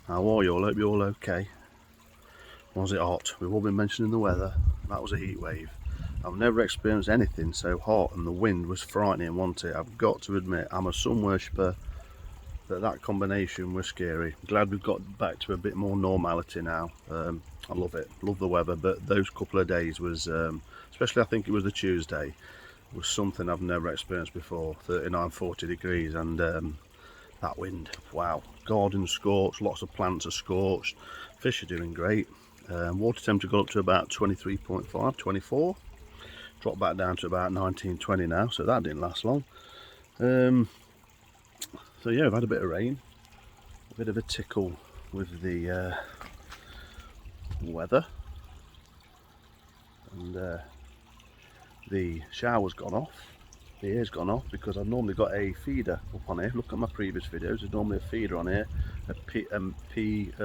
How are you all? Hope you're all okay. Was it hot? We've all been mentioning the weather. That was a heat wave. I've never experienced anything so hot, and the wind was frightening, wasn't it? I've got to admit, I'm a sun worshipper, but that combination was scary. Glad we've got back to a bit more normality now. I love it, love the weather, but those couple of days was, especially I think it was the Tuesday, was something I've never experienced before. 39, 40 degrees, and that wind, wow. Gardens scorched, lots of plants are scorched, fish are doing great. Water temperature got up to about 23.5, 24. Dropped back down to about 19, 20 now, so that didn't last long. So yeah, I've had a bit of rain, a bit of a tickle with the weather, and the shower's gone off, the air's gone off, because I've normally got a feeder up on here. Look at my previous videos, there's normally a feeder on here,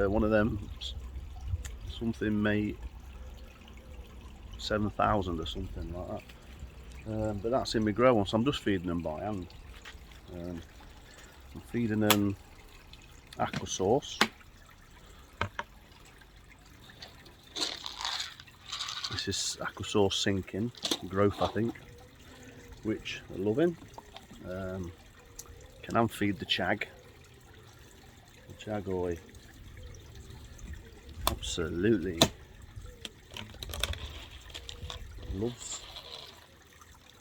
one of them, something mate 7,000 or something like that, but that's in my grower, so I'm just feeding them by hand. I'm feeding them Aquasource. This is Aquasource sinking growth, I think, which they're loving. Can feed the chag. The chagoy absolutely loves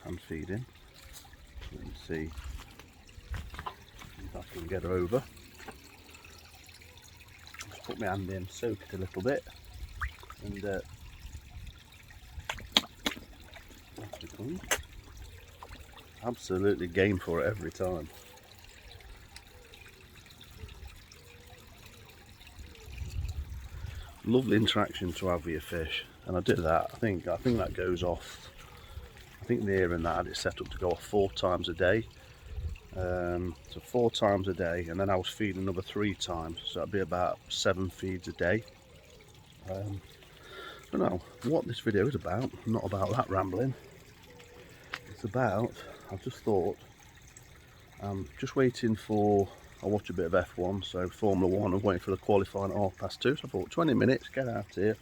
hand feeding. Let me see if I can get her over. Just put my hand in, soak it a little bit, and that's become absolutely game for it every time. Lovely interaction to have with your fish, and I did that. I think that goes off. I think near and that I had it set up to go off 4 times a day. So 4 times a day, and then I was feeding another 3 times, so that'd be about 7 feeds a day. I don't know what this video is about. Not about that rambling. It's about, I've just thought, I'm just waiting for, I watch a bit of F1, so Formula 1, I'm waiting for the qualifying at 2:30, so I thought 20 minutes, get out here,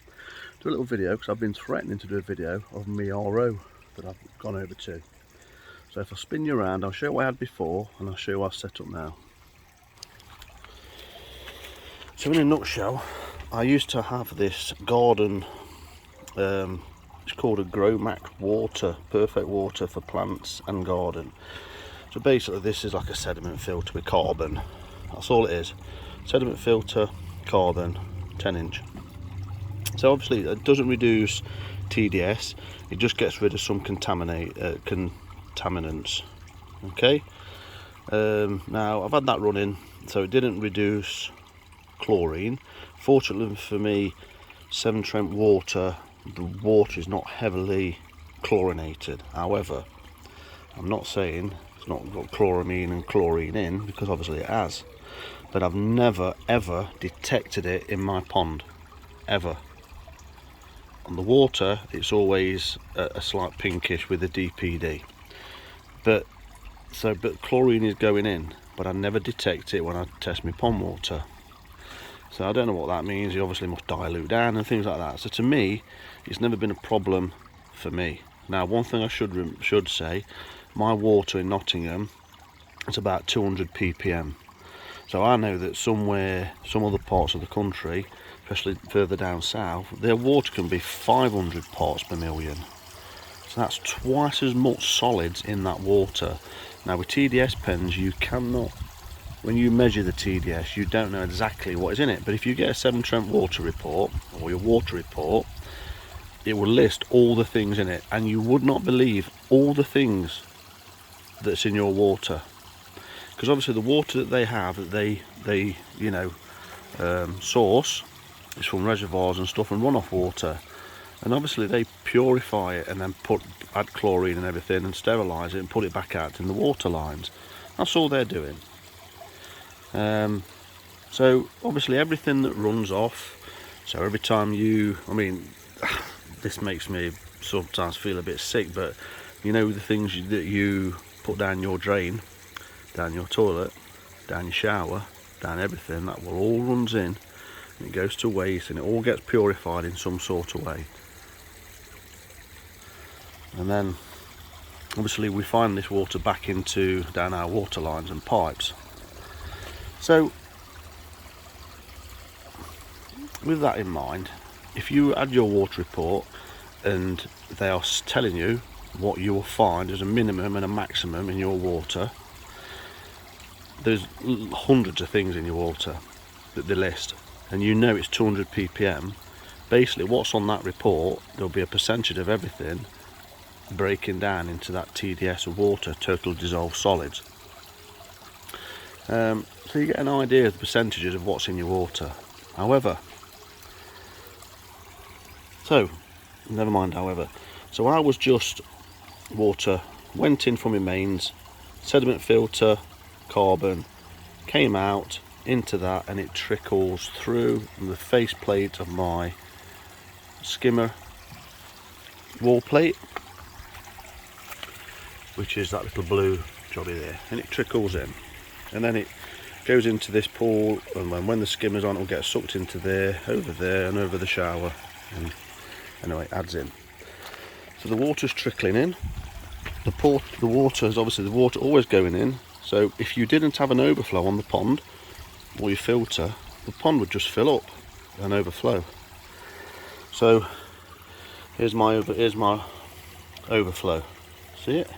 do a little video, because I've been threatening to do a video of my RO that I've gone over to. So if I spin you around, I'll show you what I had before, and I'll show you what I've set up now. So in a nutshell, I used to have this garden, it's called a GrowMac water, perfect water for plants and garden. So basically this is like a sediment filter with carbon. That's all it is. Sediment filter, carbon, 10-inch. So obviously it doesn't reduce TDS, it just gets rid of some contaminants. Okay. Now I've had that running, so it didn't reduce chlorine. Fortunately for me, Severn Trent water, the water is not heavily chlorinated. However, I'm not saying it's not got chloramine and chlorine in, because obviously it has, but I've never ever detected it in my pond, ever. On the water it's always a slight pinkish with the DPD, but chlorine is going in, but I never detect it when I test my pond water. So I don't know what that means. You obviously must dilute down and things like that. So to me, it's never been a problem for me. Now, one thing I should say, my water in Nottingham, it's about 200 ppm. So I know that some other parts of the country, especially further down south, their water can be 500 parts per million. So that's twice as much solids in that water. Now with TDS pens, you cannot, when you measure the TDS, you don't know exactly what is in it. But if you get a Severn Trent water report, or your water report, it will list all the things in it, and you would not believe all the things that's in your water. Because obviously the water that they have, that they source, is from reservoirs and stuff and runoff water, and obviously they purify it and then add chlorine and everything and sterilise it and put it back out in the water lines. That's all they're doing. So obviously everything that runs off, so every time this makes me sometimes feel a bit sick, but you know, the things that you put down your drain, down your toilet, down your shower, down everything, that will all runs in and it goes to waste, and it all gets purified in some sort of way. And then obviously we find this water back into down our water lines and pipes. So with that in mind, if you add your water report and they are telling you what you will find as a minimum and a maximum in your water, there's hundreds of things in your water that they list, and you know it's 200 ppm. Basically what's on that report, there'll be a percentage of everything breaking down into that TDS of water, total dissolved solids. So you get an idea of the percentages of what's in your water. However, so never mind however, so I was just water went in from my mains, sediment filter, carbon, came out into that, and it trickles through the faceplate of my skimmer wall plate, which is that little blue jobby there, and it trickles in, and then it goes into this pool, and when the skimmer's on, it'll get sucked into there, and over the shower, and anyway, it adds in. So the water's trickling in. The water is obviously the water always going in. So if you didn't have an overflow on the pond or your filter, the pond would just fill up and overflow. So here's my overflow. See it?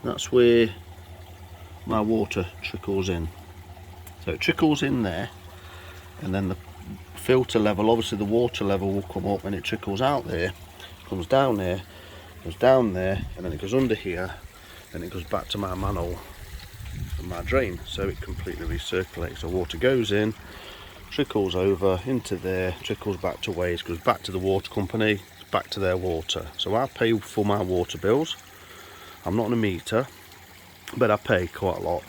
That's where my water trickles in. So it trickles in there, and then the filter level, obviously the water level will come up, and it trickles out there, comes down there, goes down there, and then it goes under here, and it goes back to my manhole and my drain. So it completely recirculates. So water goes in, trickles over into there, trickles back to waste, goes back to the water company, back to their water. So I pay for my water bills. I'm not on a meter, but I pay quite a lot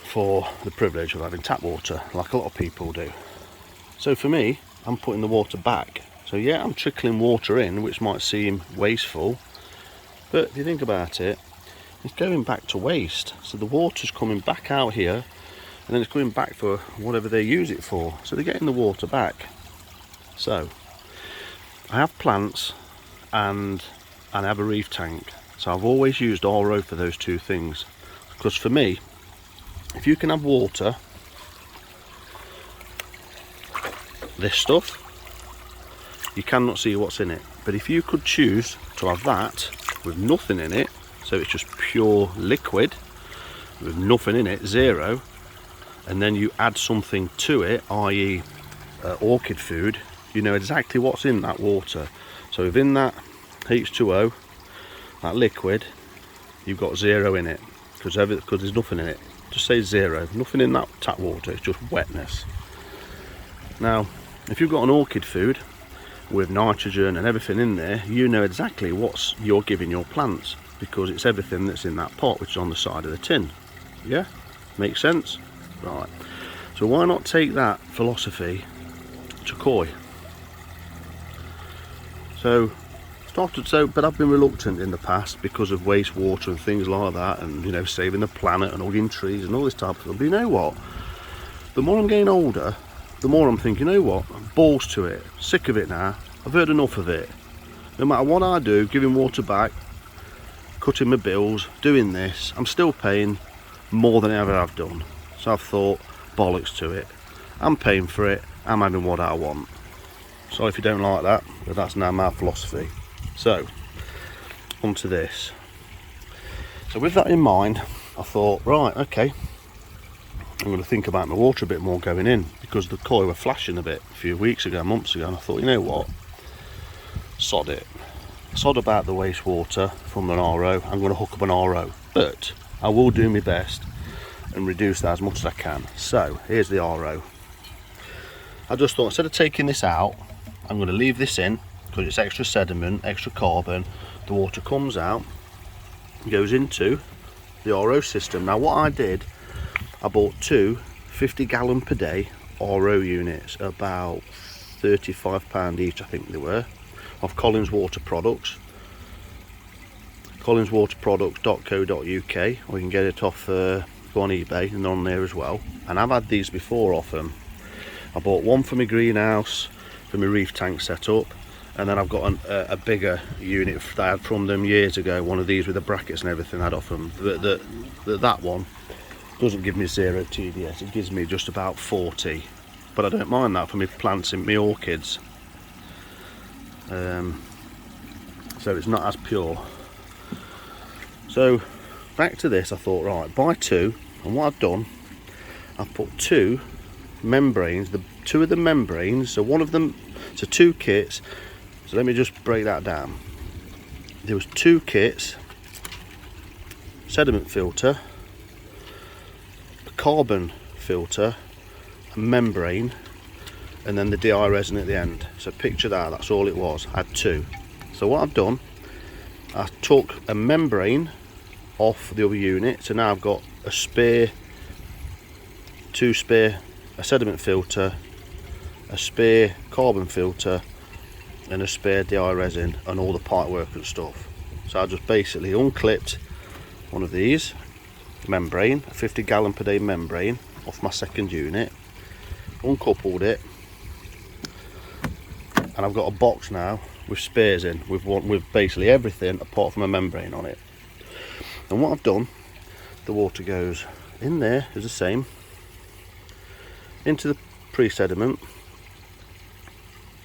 for the privilege of having tap water, like a lot of people do. So for me, I'm putting the water back. So yeah, I'm trickling water in, which might seem wasteful, but if you think about it, it's going back to waste. So the water's coming back out here, and then it's going back for whatever they use it for. So they're getting the water back. So I have plants and I have a reef tank. So I've always used RO for those two things. Because for me, if you can have water, this stuff, you cannot see what's in it. But if you could choose to have that with nothing in it, so it's just pure liquid with nothing in it, zero, and then you add something to it, i.e. orchid food, you know exactly what's in that water. So within that H2O, that liquid, you've got zero in it, because there's nothing in it. Just say zero, nothing in that tap water, it's just wetness. Now if you've got an orchid food with nitrogen and everything in there, you know exactly what you're giving your plants, because it's everything that's in that pot, which is on the side of the tin. Yeah, makes sense? Right, so why not take that philosophy to koi? But I've been reluctant in the past because of wastewater and things like that, and you know, saving the planet and hugging trees and all this type of stuff. But you know what, the more I'm getting older, the more I'm thinking, you know what, balls to it, sick of it now, I've heard enough of it. No matter what I do, giving water back, cutting my bills, doing this, I'm still paying more than ever I've done. So I've thought, bollocks to it, I'm paying for it, I'm having what I want. Sorry if you don't like that, but that's now my philosophy. So onto this. So with that in mind, I thought, right, okay, I'm going to think about my water a bit more going in, because the koi were flashing a bit a few weeks ago, months ago, and I thought, you know what, sod it. Sod about the wastewater from an RO. I'm going to hook up an RO, but I will do my best and reduce that as much as I can. So here's the RO. I just thought, instead of taking this out, I'm going to leave this in, because it's extra sediment, extra carbon. The water comes out, goes into the RO system. Now what I did, I bought two 50 gallon per day RO units, about £35 each I think they were, of Collins Water Products, collinswaterproducts.co.uk, or you can get it off go on eBay and they're on there as well. And I've had these before off them. I bought one for my greenhouse for my reef tank setup, and then I've got a bigger unit that I had from them years ago, one of these with the brackets and everything I had off them. That one doesn't give me 0 TDS, it gives me just about 40, but I don't mind that for me plants and my orchids. So it's not as pure. So back to this, I thought, right, buy two, and what I've done, I've put two membranes, two of the membranes, so one of them, so two kits. So let me just break that down. There was two kits: sediment filter, a carbon filter, a membrane, and then the DI resin at the end. So picture that, that's all it was. I had two. So what I've done, I took a membrane off the other unit, so now I've got a spare, two spare, a sediment filter, a spare carbon filter, and a spare DI resin, and all the pipe work and stuff. So I just basically unclipped one of these membrane, a 50 gallon per day membrane, off my second unit, uncoupled it, and I've got a box now with spares in, with basically everything apart from a membrane on it. And what I've done, the water goes in there, is the same, into the pre-sediment,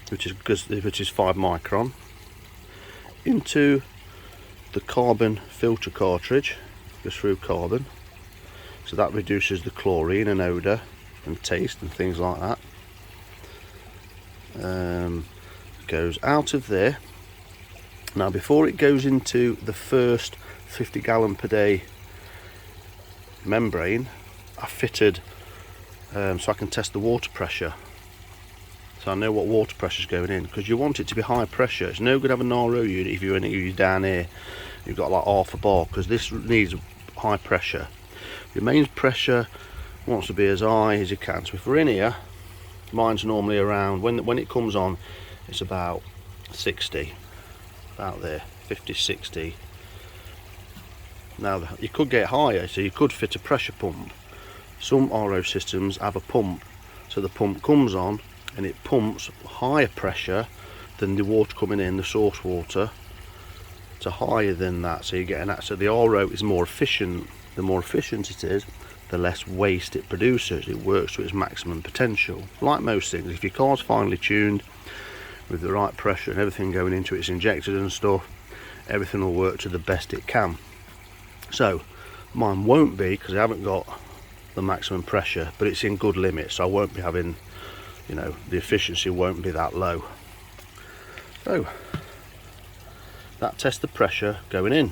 which is 5 micron, into the carbon filter cartridge, goes through carbon, so that reduces the chlorine and odour and taste and things like that. Goes out of there. Now before it goes into the first 50 gallon per day membrane, I fitted so I can test the water pressure, so I know what water pressure is going in, because you want it to be high pressure. It's no good having an RO unit if you're down here, you've got like half a bar, because this needs high pressure. Your mains pressure wants to be as high as you can. So if we're in here, mine's normally around, when it comes on, it's about 60, about there, 50, 60. Now you could get higher, so you could fit a pressure pump. Some RO systems have a pump, so the pump comes on and it pumps higher pressure than the water coming in, the source water, to higher than that, so you get an, so the RO is more efficient. The more efficient it is, the less waste it produces. It works to its maximum potential. Like most things, if your car's finely tuned with the right pressure and everything going into it, it's injected and stuff, everything will work to the best it can. So mine won't be, because I haven't got the maximum pressure, but it's in good limits, so I won't be having, you know, the efficiency won't be that low. So that tests the pressure going in,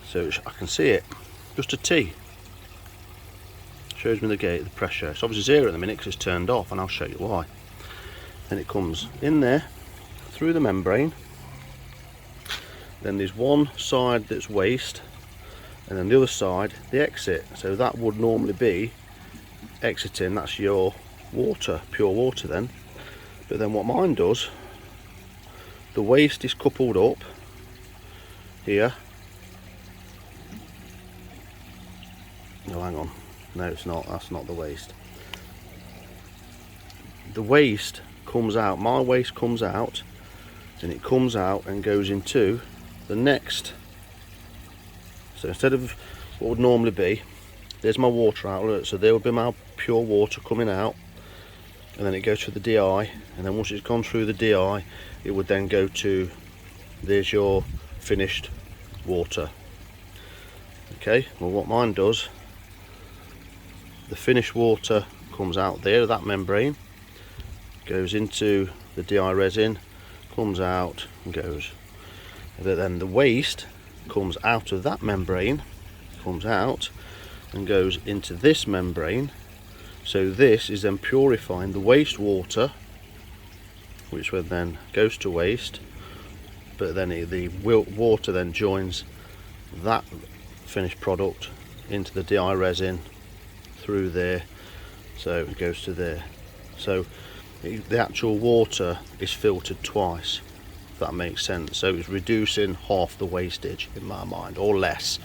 so I can see it, just a T. Shows me the pressure. It's obviously 0 at the minute because it's turned off, and I'll show you why. Then it comes in there through the membrane, then there's one side that's waste, and then the other side the exit. So that would normally be exiting, that's your water, pure water then. But then what mine does, the waste is coupled up here. No, hang on, no it's not, that's not the waste. The waste comes out, my waste comes out, and it comes out and goes into the next. So instead of what would normally be, there's my water outlet, so there would be my pure water coming out, and then it goes to the DI, and then once it's gone through the DI, it would then go to, there's your finished water. Okay, well what mine does, the finished water comes out there, that membrane, goes into the DI resin, comes out and goes. But then the waste comes out of that membrane, comes out and goes into this membrane. So this is then purifying the wastewater, which then goes to waste, but then the water then joins that finished product into the DI resin through there, so it goes to there. So the actual water is filtered twice, if that makes sense. So it's reducing half the wastage in my mind, or less.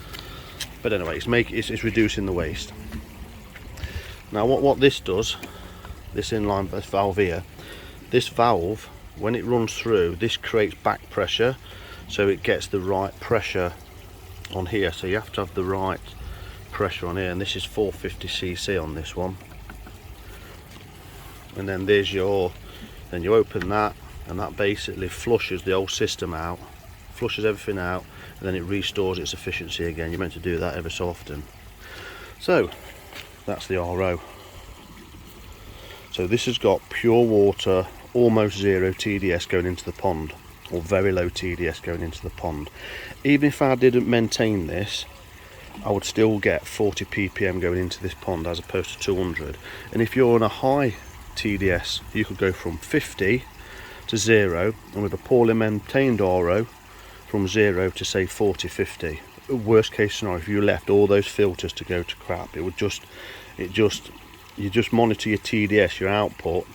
But anyway, it's reducing the waste. Now what this does, this inline valve here, this valve, when it runs through, this creates back pressure, so it gets the right pressure on here. So you have to have the right pressure on here, and this is 450cc on this one. And then there's your, then you open that, and that basically flushes the whole system out, flushes everything out, and then it restores its efficiency again. You're meant to do that every so often. So that's the RO. So this has got pure water, almost zero TDS going into the pond, or very low TDS going into the pond. Even if I didn't maintain this, I would still get 40 ppm going into this pond as opposed to 200. And if you're on a high TDS, you could go from 50 to 0, and with a poorly maintained RO, from 0 to say 40, 50. Worst case scenario, if you left all those filters to go to crap, it would just, you just monitor your TDS, your output,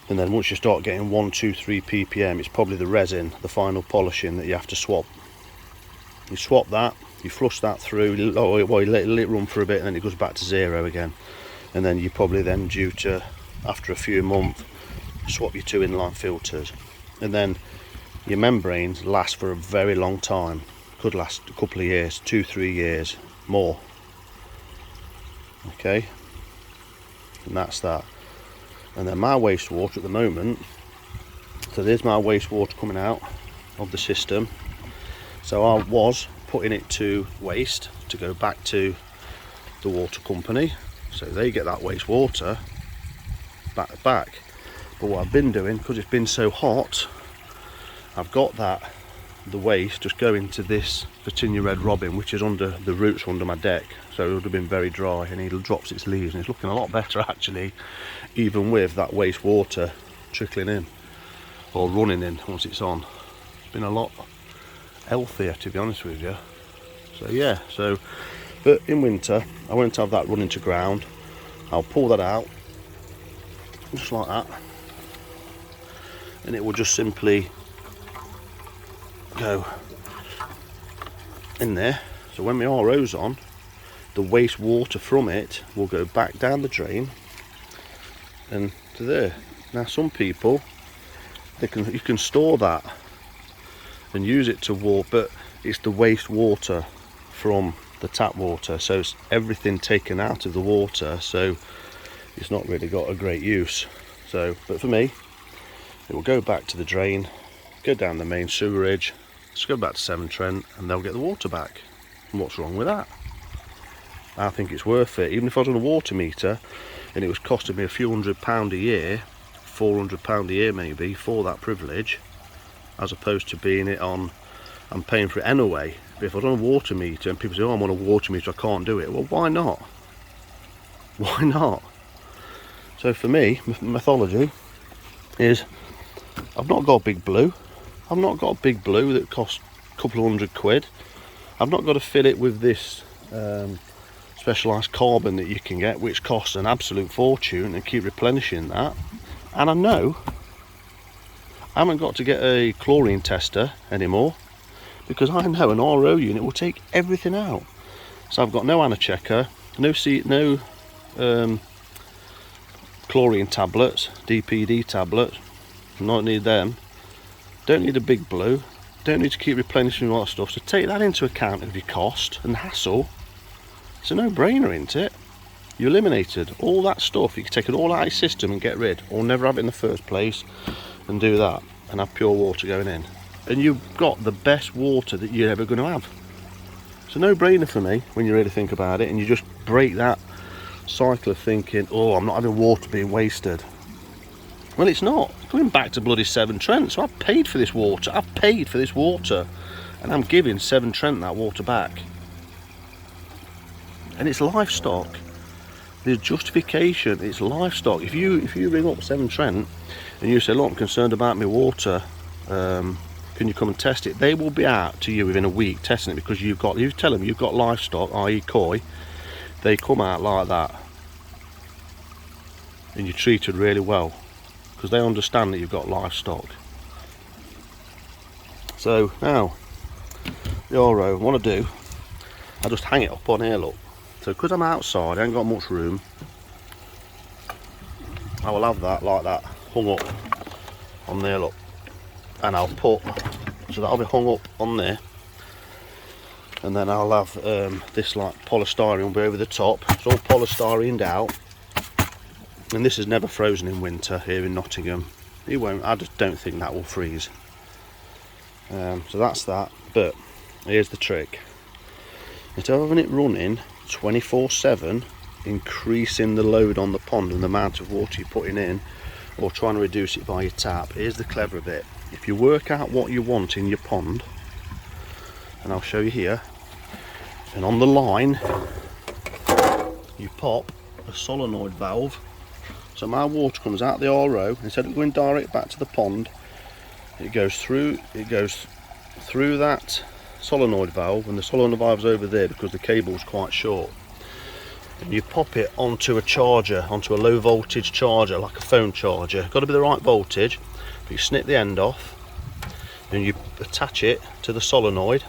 and then once you start getting 1, 2, 3 ppm, it's probably the resin, the final polishing, that you have to swap. You swap that, you flush that through, you let it run for a bit, and then it goes back to 0 again. And then you probably then due to, after a few months, swap your 2 inline filters. And then your membranes last for a very long time, could last a couple of years, 2, 3 years more. Okay, and that's that. And then my wastewater at the moment, so there's my wastewater coming out of the system. So I was putting it to waste to go back to the water company, so they get that wastewater back. But what I've been doing, because it's been so hot, I've got the waste just going to this Virginia red robin, which is under the roots under my deck, so it would have been very dry, and it drops its leaves, and it's looking a lot better actually, even with that wastewater trickling in or running in once it's on. It's been a lot healthier, to be honest with you. So yeah, but in winter I won't have that running to ground. I'll pull that out just like that, and it will just simply go in there. So when my RO's on, the waste water from it will go back down the drain and to there. Now some people, you can store that and use it to water, but it's the waste water from the tap water, so it's everything taken out of the water, so it's not really got a great use. So, but for me, it will go back to the drain, go down the main sewerage, just go back to Severn Trent, and they'll get the water back. And what's wrong with that? I think it's worth it. Even if I was on a water meter and it was costing me a few £100 a year, £400 a year maybe, for that privilege, as opposed to being it on, I'm paying for it anyway. But if I was on a water meter and people say, oh, I'm on a water meter, I can't do it. Well, why not? Why not? So for me, methodology is, I've not got a big blue. I've not got a big blue that costs a couple of £100. I've not got to fill it with this specialised carbon that you can get, which costs an absolute fortune, and keep replenishing that. And I know I haven't got to get a chlorine tester anymore, because I know an RO unit will take everything out. So I've got no ana checker, no chlorine tablets, DPD tablets, not need them, don't need a big blue, don't need to keep replenishing all that stuff. So take that into account of your cost and hassle. It's a no-brainer, isn't it? You eliminated all that stuff. You can take it all out of your system and get rid, or never have it in the first place, and do that and have pure water going in, and you've got the best water that you're ever going to have. It's a no-brainer for me when you really think about it, and you just break that cycle of thinking, oh, I'm not having water being wasted. Well, it's not. Going back to bloody Severn Trent, so I've paid for this water. I've paid for this water, and I'm giving Severn Trent that water back. And it's livestock. The justification, it's livestock. If you ring up Severn Trent and you say, look, I'm concerned about my water, can you come and test it? They will be out to you within a week testing it, because you tell them you've got livestock, i.e. koi. They come out like that, and you're treated really well, because they understand that you've got livestock. So now the RO, what I do, I just hang it up on here, look. So because I'm outside, I ain't got much room, I will have that like that hung up on there, look. And I'll put, so that'll be hung up on there, and then I'll have this like polystyrene will be over the top. It's all polystyrened out, and this is never frozen in winter here in Nottingham. It won't, I just don't think that will freeze. So that's that, but here's the trick. Instead of having it running 24/7, increasing the load on the pond and the amount of water you're putting in, or trying to reduce it by your tap, here's the clever bit. If you work out what you want in your pond, and I'll show you here, and on the line you pop a solenoid valve, so my water comes out the RO, instead of going direct back to the pond, it goes through that solenoid valve, and the solenoid valve's over there because the cable's quite short. And you pop it onto a charger, onto a low voltage charger, like a phone charger. Got to be the right voltage, but you snip the end off and you attach it to the solenoid,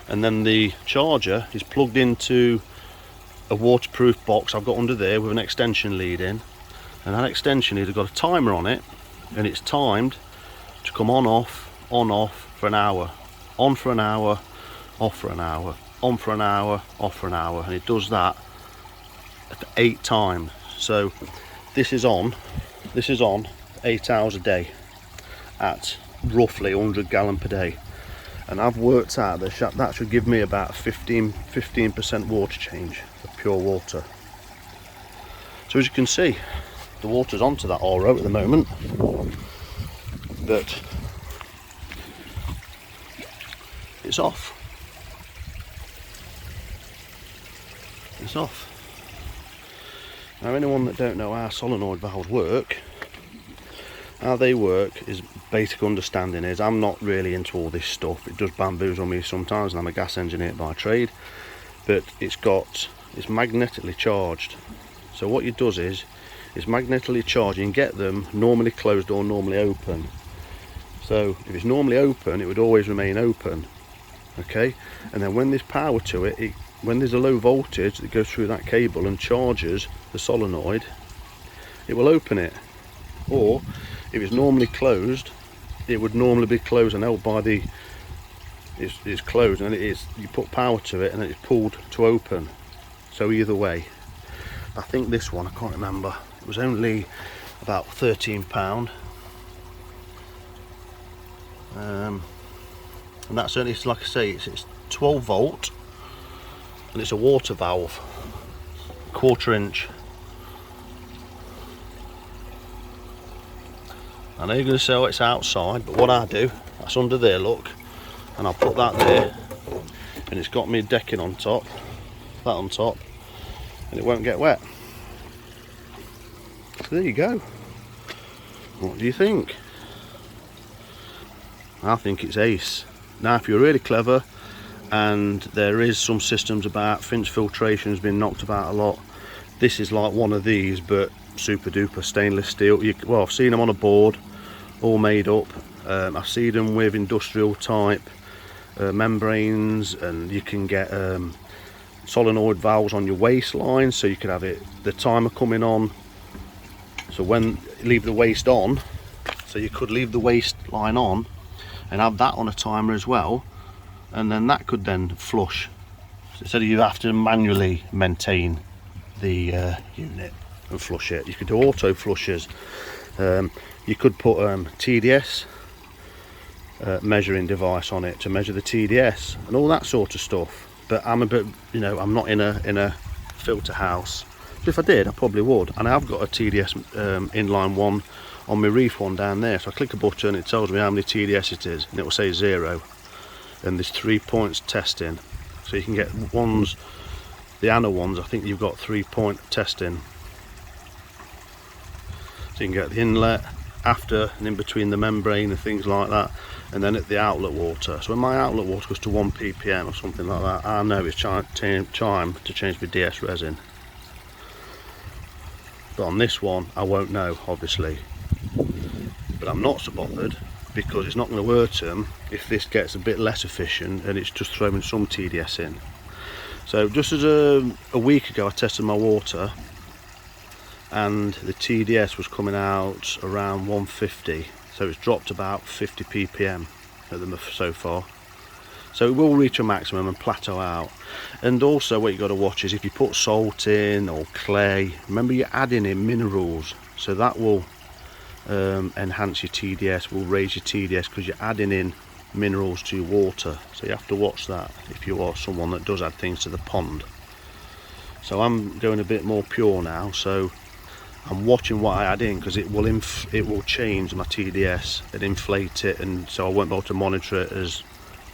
and then the charger is plugged into a waterproof box I've got under there with an extension lead in, and that extension lead has got a timer on it, and it's timed to come on off for an hour, on for an hour, off for an hour, on for an hour, off for an hour, and it does that 8 times. So this is on 8 hours a day at roughly 100 gallon per day, and I've worked out that should give me about 15% water change of pure water. So as you can see, the water's onto that RO at the moment, but it's off. It's off. Now, anyone that don't know how solenoid valves work, how they work is basic understanding is, I'm not really into all this stuff. It does bamboozle me sometimes, and I'm a gas engineer by trade, but it's magnetically charged. So what it does is it's magnetically charged. You can get them normally closed or normally open. So if it's normally open, it would always remain open. Okay, and then when there's power to it, when there's a low voltage that goes through that cable and charges the solenoid, it will open it. Or if it's normally closed, it would normally be closed and held by the, it's closed, and it is, you put power to it and then it's pulled to open. So either way, I think this one, I can't remember, it was only about £13, and that's only, like I say, it's 12 volt, and it's a water valve, 1/4 inch. I know you're going to say, oh, it's outside, but what I do, that's under there, look, and I'll put that there, and it's got me decking on top, that on top, and it won't get wet. So there you go. What do you think? I think it's ace. Now, if you're really clever, and there is some systems about Finch filtration has been knocked about a lot, this is like one of these, but super duper stainless steel. Well, I've seen them on a board, all made up. I've seen them with industrial type membranes, and you can get solenoid valves on your waistline, so you can have the timer coming on. So when you leave the waist on, so you could leave the waistline on and have that on a timer as well, and then that could then flush. So instead of you have to manually maintain the unit and flush it, you could do auto flushes. You could put TDS measuring device on it to measure the TDS and all that sort of stuff. But I'm a bit, I'm not in a filter house. So if I did, I probably would. And I've got a TDS inline one on my reef one down there. So I click a button, it tells me how many TDS it is, and it will say 0. And there's 3 points testing. So you can get ones, the ANA ones, I think you've got 3-point testing. So you can get the inlet, after and in between the membrane and things like that, and then at the outlet water. So when my outlet water goes to 1 ppm or something like that, I know it's time to change my DS resin. But on this one I won't know, obviously, but I'm not so bothered because it's not going to hurt them if this gets a bit less efficient and it's just throwing some TDS in. So just as a week ago I tested my water and the TDS was coming out around 150, so it's dropped about 50 ppm at the so far. So it will reach a maximum and plateau out. And also what you got to watch is if you put salt in or clay, remember you're adding in minerals, so that will enhance your TDS, will raise your TDS because you're adding in minerals to your water. So you have to watch that if you are someone that does add things to the pond. So I'm going a bit more pure now, so I'm watching what I add in because it will change my TDS and inflate it, and so I won't be able to monitor it as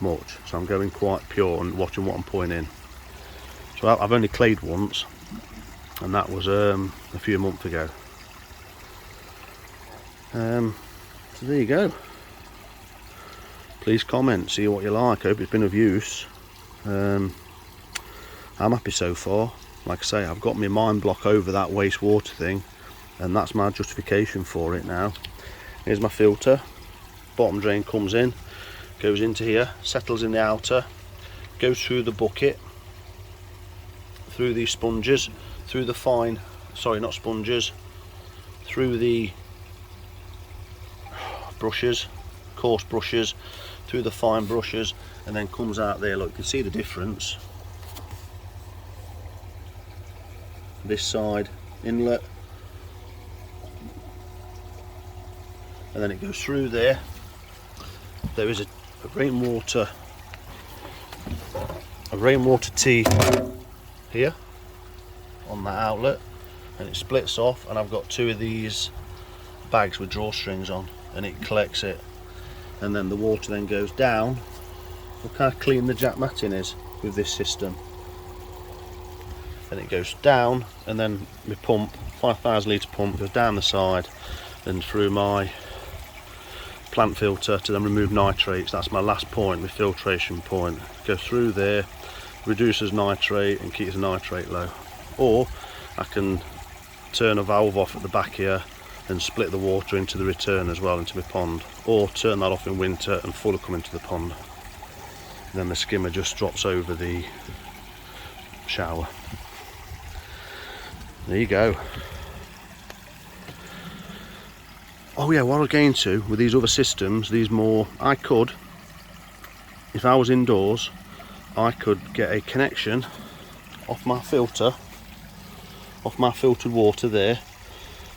much. So I'm going quite pure and watching what I'm putting in. So I've only clayed once, and that was a few months ago. So there you go. Please comment, see what you like. I hope it's been of use. I'm happy so far. Like I say, I've got my mind block over that wastewater thing, and that's my justification for it now. Here's my filter. Bottom drain comes in, goes into here, settles in the outer, goes through the bucket, through these sponges, through the fine, sorry, not sponges, through the brushes, coarse brushes, through the fine brushes, and then comes out there. Look, you can see the difference. This side inlet, and then it goes through there. There is a rainwater tee here on that outlet, and it splits off, and I've got two of these bags with drawstrings on, and it collects it, and then the water then goes down. Look how clean the jack matting is with this system. And it goes down, and then my pump, 5,000 litre pump, goes down the side and through my plant filter to then remove nitrates. That's my last point, my filtration point. Go through there, reduces nitrate and keeps the nitrate low. Or I can turn a valve off at the back here and split the water into the return as well, into my pond, or turn that off in winter and fully come into the pond. And then the skimmer just drops over the shower. There you go. Oh yeah, what I was getting to with these other systems, these more, I could, if I was indoors, I could get a connection off my filter, off my filtered water there,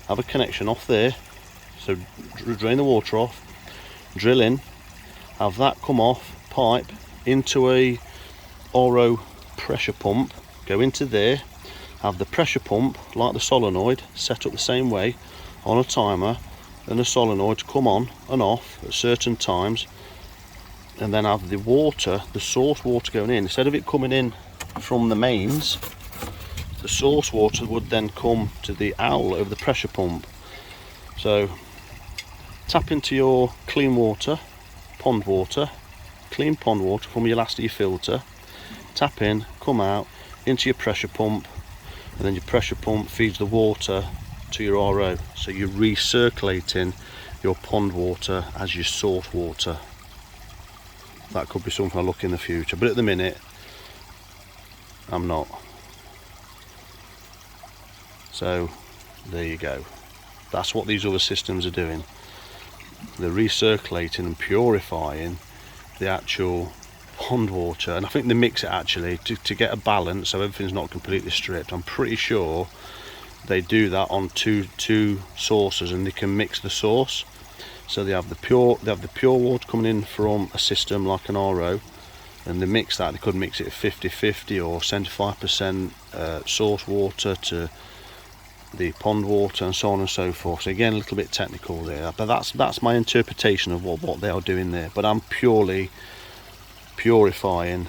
have a connection off there, so drain the water off, drill in, have that come off pipe into a RO pressure pump, go into there, have the pressure pump like the solenoid set up the same way on a timer, and the solenoid come on and off at certain times, and then have the water, the source water going in. Instead of it coming in from the mains, the source water would then come to the outlet of the pressure pump. So tap into your clean water, pond water, clean pond water from your last of your filter, tap in, come out into your pressure pump, and then your pressure pump feeds the water to your RO. So you're recirculating your pond water as your source water. That could be something I look in the future, but at the minute I'm not. So there you go. That's what these other systems are doing. They're recirculating and purifying the actual pond water, and I think they mix it actually to get a balance so everything's not completely stripped. I'm pretty sure they do that on two sources, and they can mix the source. So they have the pure water coming in from a system like an RO, and they mix that. They could mix it 50-50 or 75% source water to the pond water, and so on and so forth. So again, a little bit technical there, but that's my interpretation of what they are doing there. But I'm purely purifying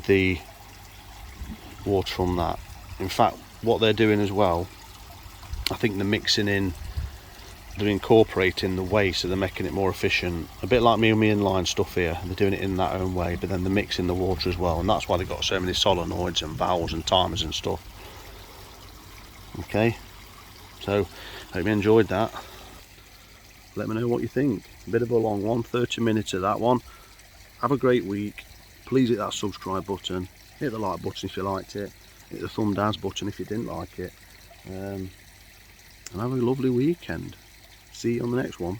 the water from that. In fact, what they're doing as well, I think they're mixing in, they're incorporating the waste, so they're making it more efficient. A bit like me and my inline stuff here, they're doing it in that own way, but then they're mixing the water as well, and that's why they've got so many solenoids and valves and timers and stuff. Okay, so hope you enjoyed that. let me know what you think. A bit of a long one, 30 minutes of that one. Have a great week. Please hit that subscribe button, hit the like button if you liked it, hit the thumb down button if you didn't like it, and have a lovely weekend. See you on the next one.